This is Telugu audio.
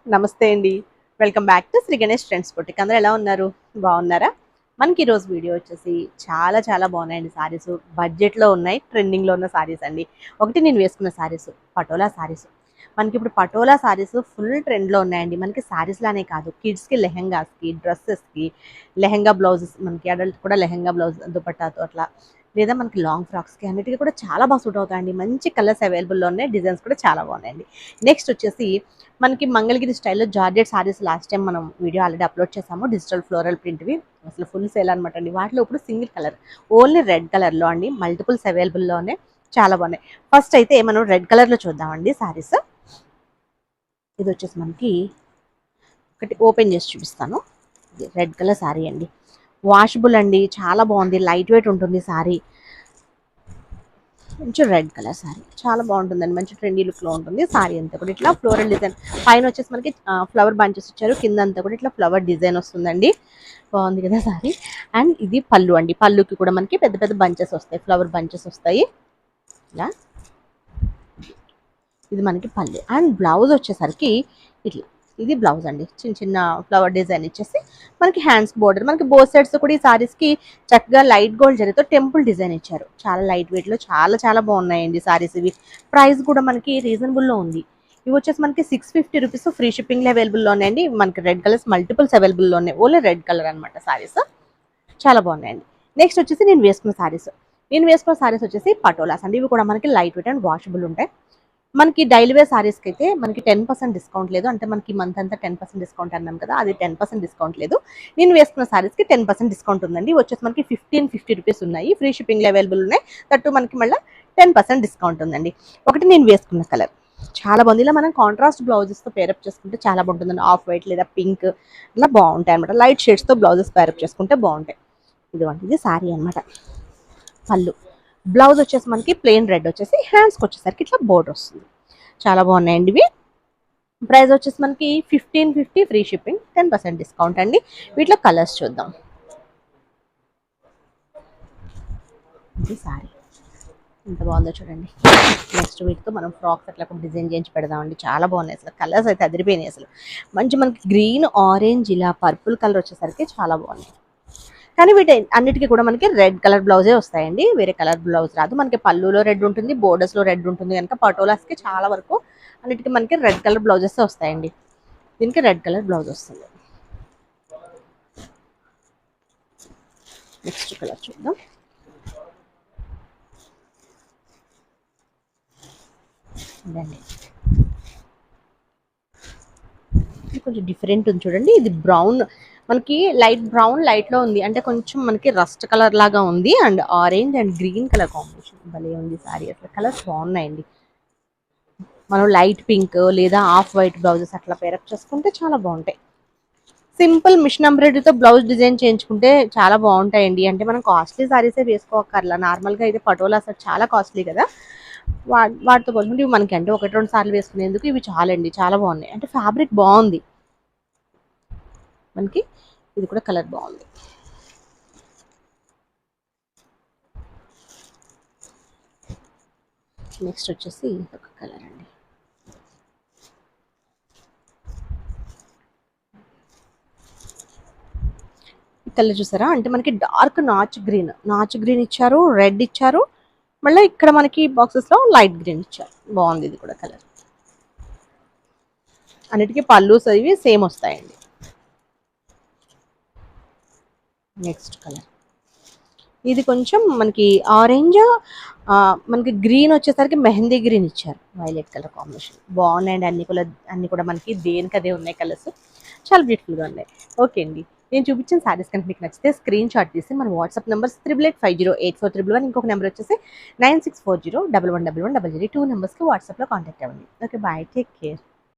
నమస్తే అండి. Welcome back to Shri Ganesh trends boutique. అందరూ ఎలా ఉన్నారు? బాగున్నారా? మనకి ఈరోజు వీడియో వచ్చేసి చాలా బాగున్నాయండి సారీస్. బడ్జెట్లో ఉన్నాయి, ట్రెండింగ్లో ఉన్న సారీస్ అండి. ఒకటి నేను వేసుకున్న సారీస్ పటోలా సారీస్. మనకి ఇప్పుడు పటోలా సారీస్ ఫుల్ ట్రెండ్లో ఉన్నాయండి. మనకి సారీస్ లానే కాదు, కిడ్స్కి లెహెంగాస్కి, డ్రెస్సెస్కి, లెహెంగా బ్లౌజెస్, మనకి అడల్ట్ కూడా లెహెంగా బ్లౌజ్ దుపట్టాతో అట్లా, లేదా మనకి లాంగ్ ఫ్రాక్స్కి అన్నిటికీ కూడా చాలా బాగా సూట్ అవుతాయండి. మంచి కలర్స్ అవైలబుల్లో ఉన్నాయి, డిజైన్స్ కూడా చాలా బాగున్నాయండి. నెక్స్ట్ వచ్చేసి మనకి మంగళగిరి స్టైల్లో జార్జెట్ సారీస్ లాస్ట్ టైం మనం వీడియో ఆల్రెడీ అప్లోడ్ చేసాము. డిజిటల్ ఫ్లోరల్ ప్రింట్వి అసలు ఫుల్ సేల్ అనమాట అండి. వాటిలో ఇప్పుడు సింగిల్ కలర్, ఓన్లీ రెడ్ కలర్లో అండి. మల్టిపుల్స్ అవైలబుల్లోనే చాలా బాగున్నాయి. ఫస్ట్ అయితే మనం రెడ్ కలర్లో చూద్దామండి సారీస్. ఇది వచ్చేసి మనకి ఒకటి ఓపెన్ చేసి చూపిస్తాను. రెడ్ కలర్ సారీ అండి, వాషబుల్ అండి, చాలా బాగుంది, లైట్ వెయిట్ ఉంటుంది సారీ. మంచి రెడ్ కలర్ సారీ చాలా బాగుంటుందండి, మంచి ట్రెండీ లుక్లో ఉంటుంది సారీ. అంతా కూడా ఇట్లా ఫ్లోరల్ డిజైన్, పైన వచ్చేసి మనకి ఫ్లవర్ బంచెస్ ఇచ్చారు, కింద అంతా కూడా ఇట్లా ఫ్లవర్ డిజైన్ వస్తుందండి. బాగుంది కదా సారీ. అండ్ ఇది పళ్ళు అండి, పళ్ళుకి కూడా మనకి పెద్ద పెద్ద బంచెస్ వస్తాయి, ఫ్లవర్ బంచెస్ వస్తాయి ఇలా. ఇది మనకి పళ్ళు. అండ్ బ్లౌజ్ వచ్చేసరికి ఇట్లా, ఇది బ్లౌజ్ అండి, చిన్న చిన్న ఫ్లవర్ డిజైన్ ఇచ్చేసి మనకి హ్యాండ్స్ బోర్డర్, మనకి బోత్ సైడ్స్ కూడా ఈ సారీస్కి చక్కగా లైట్ గోల్డ్ జరీతో టెంపుల్ డిజైన్ ఇచ్చారు. చాలా లైట్ వెయిట్లో చాలా బాగున్నాయండి సారీస్. ఇవి ప్రైస్ కూడా మనకి రీజనబుల్లో ఉంది. ఇవి వచ్చేసి మనకి 650 రూపీస్, ఫ్రీ షిప్పింగ్లో అవైలబుల్లో ఉన్నాయండి. మనకి రెడ్ కలర్స్ మల్టిపుల్స్ అవైలబుల్లో ఉన్నాయి, ఓన్లీ రెడ్ కలర్ అనమాట సారీస్. చాలా బాగున్నాయండి. నెక్స్ట్ వచ్చేసి నేను వేసుకున్న సారీస్ వచ్చేసి పటోలాస్ అండి. ఇవి కూడా మనకి లైట్ వెయిట్ అండ్ వాషబుల్ ఉంటాయి. మనకి డైలీ వేర్ సారీస్కి అయితే మనకి 10% డిస్కౌంట్ లేదు, అంటే మనకి మంత్ అంతా 10% డిస్కౌంట్ అన్నాం కదా, అది 10% డిస్కౌంట్ లేదు. నేను వేసుకున్న సారీస్కి 10% డిస్కౌంట్ ఉందండి. వచ్చేసి మనకి 1550 రూపీస్ ఉన్నాయి, ఫ్రీ షిప్పింగ్లో అవైలబుల్ ఉన్నాయి. తట్టు మనకి మళ్ళీ 10% డిస్కౌంట్ ఉందండి. ఒకటి నేను వేసుకున్న కలర్ చాలా బాగుంది. ఇలా మనం కాంట్రాస్ట్ బ్లౌజెస్తో పేరప్ చేసుకుంటే చాలా బాగుంటుందండి. ఆఫ్ వైట్ లేదా పింక్ ఇలా బాగుంటాయి అనమాట. లైట్ షేడ్స్తో బ్లౌజెస్ పేరప్ చేసుకుంటే బాగుంటాయి. ఇది సారీ అనమాట. పళ్ళు, బ్లౌజ్ వచ్చేసి మనకి ప్లెయిన్ రెడ్ వచ్చేసి, హ్యాండ్స్కి వచ్చేసరికి ఇట్లా బోర్డర్ వస్తుంది. చాలా బాగున్నాయండి ఇవి. ప్రైస్ వచ్చేసి మనకి 1550, ఫ్రీ షిప్పింగ్, 10% డిస్కౌంట్ అండి. వీటిలో కలర్స్ చూద్దాం. ఇది సారీ ఎంత బాగుందో చూడండి. నెక్స్ట్ వీటితో మనం ఫ్రాక్స్ అట్లా కూడా డిజైన్ చేయించి పెడదామండి. చాలా బాగున్నాయి అసలు, కలర్స్ అయితే అదిరిపోయినాయి అసలు. మంచి మనకి గ్రీన్, ఆరెంజ్, ఇలా పర్పుల్ కలర్ వచ్చేసరికి చాలా బాగున్నాయి. కానీ వీటి అన్నిటికీ కూడా మనకి రెడ్ కలర్ బ్లౌజే వస్తాయండి, వేరే కలర్ బ్లౌజ్ రాదు. మనకి పళ్ళులో రెడ్ ఉంటుంది, బోర్డర్స్లో రెడ్ ఉంటుంది కనుక పటోలాస్కి చాలా వరకు అన్నిటికీ మనకి రెడ్ కలర్ బ్లౌజెస్ వస్తాయండి. దీనికి రెడ్ కలర్ బ్లౌజ్ వస్తుంది. నెక్స్ట్ కలర్ చూద్దాం. ఇదండి, ఇది కొంచెం డిఫరెంట్ ఉంది చూడండి. ఇది బ్రౌన్, మనకి లైట్ బ్రౌన్ లైట్లో ఉంది, అంటే కొంచెం మనకి రస్ట్ కలర్ లాగా ఉంది. And orange and green colour combination భలే ఉంది సారీ. అసలు కలర్స్ బాగున్నాయండి. మనం లైట్ పింక్ లేదా ఆఫ్ వైట్ బ్లౌజెస్ అట్లా పేరప్ చేసుకుంటే చాలా బాగుంటాయి. సింపుల్ మిషన్ ఎంబ్రాయిడరీతో బ్లౌజ్ డిజైన్ చేయించుకుంటే చాలా బాగుంటాయండి. అంటే మనం కాస్ట్లీ సారీసే వేసుకోకర్లా, నార్మల్గా అయితే పటోలా సెట్ చాలా కాస్ట్లీ కదా, వాటితో పోల్చుకుంటే ఇవి మనకి అంటే 1-2 సార్లు వేసుకునేందుకు ఇవి చాలండి. చాలా బాగున్నాయి, అంటే ఫ్యాబ్రిక్ బాగుంది మనకి. ఇది కూడా కలర్ బాగుంది. నెక్స్ట్ వచ్చేసి ఒక కలర్ అండి, కలర్ చూసారా, అంటే మనకి డార్క్ నాచ్ గ్రీన్ ఇచ్చారు, రెడ్ ఇచ్చారు, మళ్ళీ ఇక్కడ మనకి బాక్సెస్లో లైట్ గ్రీన్ ఇచ్చారు. బాగుంది ఇది కూడా కలర్. అన్నిటికీ పళ్ళు ఇవి సేమ్ వస్తాయండి. నెక్స్ట్ కలర్, ఇది కొంచెం మనకి ఆరెంజ్, మనకి గ్రీన్ వచ్చేసరికి మెహందీ గ్రీన్ ఇచ్చారు, వైలెట్ కలర్ కాంబినేషన్. బాగున్నాయండి అన్ని కూడా మనకి దేనికి అదే ఉన్నాయి కలర్స్, చాలా బ్యూటిఫుల్గా ఉన్నాయి. ఓకే అండి, నేను చూపించిన సారీస్ కనుక మీకు నచ్చితే స్క్రీన్ షాట్ తీసి మన వాట్సాప్ నెంబర్స్ 88508411, ఇంకొక నెంబర్ వచ్చేసి 9640111100, 2 నెంబర్స్కి వాట్సాప్లో కాంటాక్ట్ అవ్వండి. Okay, bye, take care.